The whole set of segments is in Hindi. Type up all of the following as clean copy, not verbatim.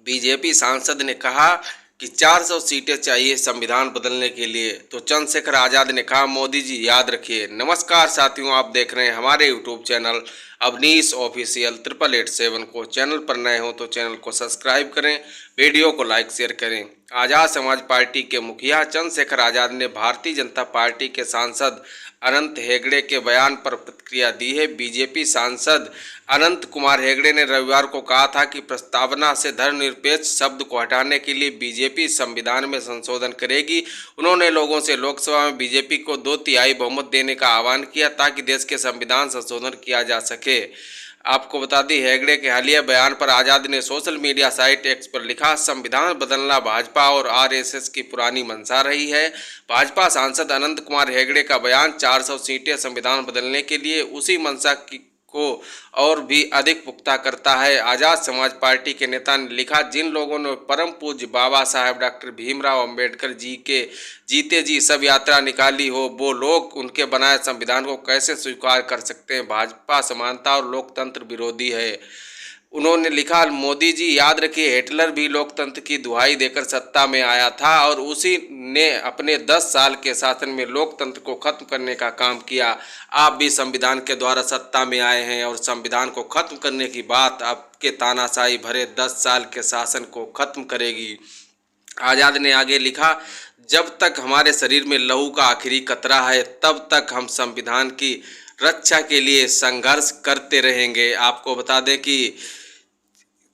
बीजेपी सांसद ने कहा कि 400 सीटें चाहिए संविधान बदलने के लिए, तो चंद्रशेखर आज़ाद ने कहा मोदी जी याद रखिए। नमस्कार साथियों, आप देख रहे हैं हमारे यूट्यूब चैनल अवनीश ऑफिशियल 8887 को। चैनल पर नए हो तो चैनल को सब्सक्राइब करें, वीडियो को लाइक शेयर करें। आज़ाद समाज पार्टी के मुखिया चंद्रशेखर आज़ाद ने भारतीय जनता पार्टी के सांसद अनंत हेगड़े के बयान पर प्रतिक्रिया दी है। बीजेपी सांसद अनंत कुमार हेगड़े ने रविवार को कहा था कि प्रस्तावना से धर्मनिरपेक्ष शब्द को हटाने के लिए बीजेपी संविधान में संशोधन करेगी। उन्होंने लोगों से लोकसभा में बीजेपी को 2/3 बहुमत देने का आह्वान किया ताकि देश के संविधान संशोधन किया जा सके। आपको बता दें, हेगड़े के हालिया बयान पर आज़ाद ने सोशल मीडिया साइट एक्स पर लिखा, संविधान बदलना भाजपा और आरएसएस की पुरानी मंशा रही है। भाजपा सांसद अनंत कुमार हेगड़े का बयान 400 सीटें संविधान बदलने के लिए उसी मंशा को और भी अधिक पुख्ता करता है। आज़ाद समाज पार्टी के नेता ने लिखा, जिन लोगों ने परम पूज्य बाबा साहेब डॉक्टर भीमराव अंबेडकर जी के जीते जी सब यात्रा निकाली हो, वो लोग उनके बनाए संविधान को कैसे स्वीकार कर सकते हैं। भाजपा समानता और लोकतंत्र विरोधी है। उन्होंने लिखा, मोदी जी याद रखिए, हिटलर भी लोकतंत्र की दुहाई देकर सत्ता में आया था और उसी ने अपने 10 साल के शासन में लोकतंत्र को खत्म करने का काम किया। आप भी संविधान के द्वारा सत्ता में आए हैं और संविधान को खत्म करने की बात आपके तानाशाही भरे 10 साल के शासन को खत्म करेगी। आज़ाद ने आगे लिखा, जब तक हमारे शरीर में लहू का आखिरी कतरा है तब तक हम संविधान की रक्षा के लिए संघर्ष करते रहेंगे। आपको बता दें कि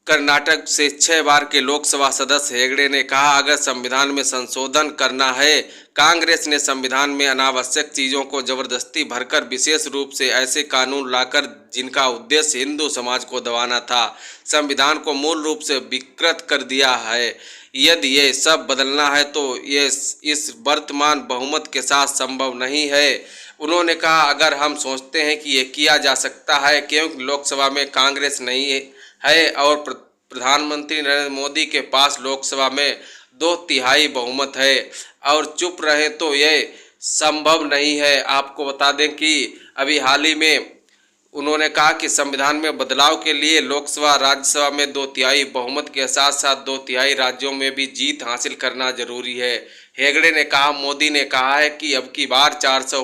कर्नाटक से 6 बार के लोकसभा सदस्य हेगड़े ने कहा, अगर संविधान में संशोधन करना है, कांग्रेस ने संविधान में अनावश्यक चीज़ों को जबरदस्ती भरकर विशेष रूप से ऐसे कानून लाकर जिनका उद्देश्य हिंदू समाज को दबाना था, संविधान को मूल रूप से विकृत कर दिया है। यदि ये सब बदलना है तो ये इस वर्तमान बहुमत के साथ संभव नहीं है। उन्होंने कहा, अगर हम सोचते हैं कि ये किया जा सकता है क्योंकि लोकसभा में कांग्रेस नहीं है और प्रधानमंत्री नरेंद्र मोदी के पास लोकसभा में 2/3 बहुमत है और चुप रहे तो ये संभव नहीं है। आपको बता दें कि अभी हाल ही में उन्होंने कहा कि संविधान में बदलाव के लिए लोकसभा राज्यसभा में 2/3 बहुमत के साथ साथ 2/3 राज्यों में भी जीत हासिल करना जरूरी है। हेगड़े ने कहा, मोदी ने कहा है कि अब की बार 400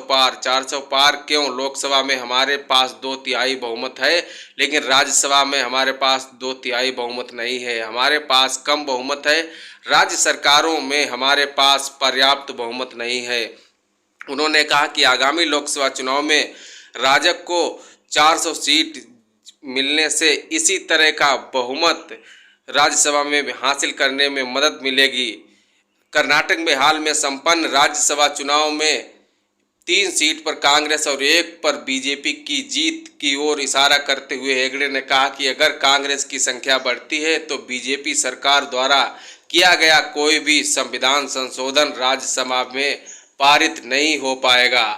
पार क्यों? लोकसभा में हमारे पास 2/3 बहुमत है लेकिन राज्यसभा में हमारे पास 2/3 बहुमत नहीं है। हमारे पास कम बहुमत है, राज्य सरकारों में हमारे पास पर्याप्त बहुमत नहीं है। उन्होंने कहा कि आगामी लोकसभा चुनाव में राजग को 400 सीट मिलने से इसी तरह का बहुमत राज्यसभा में हासिल करने में मदद मिलेगी। कर्नाटक में हाल में संपन्न राज्यसभा चुनाव में 3 सीट पर कांग्रेस और 1 पर बीजेपी की जीत की ओर इशारा करते हुए हेगड़े ने कहा कि अगर कांग्रेस की संख्या बढ़ती है तो बीजेपी सरकार द्वारा किया गया कोई भी संविधान संशोधन राज्यसभा में पारित नहीं हो पाएगा।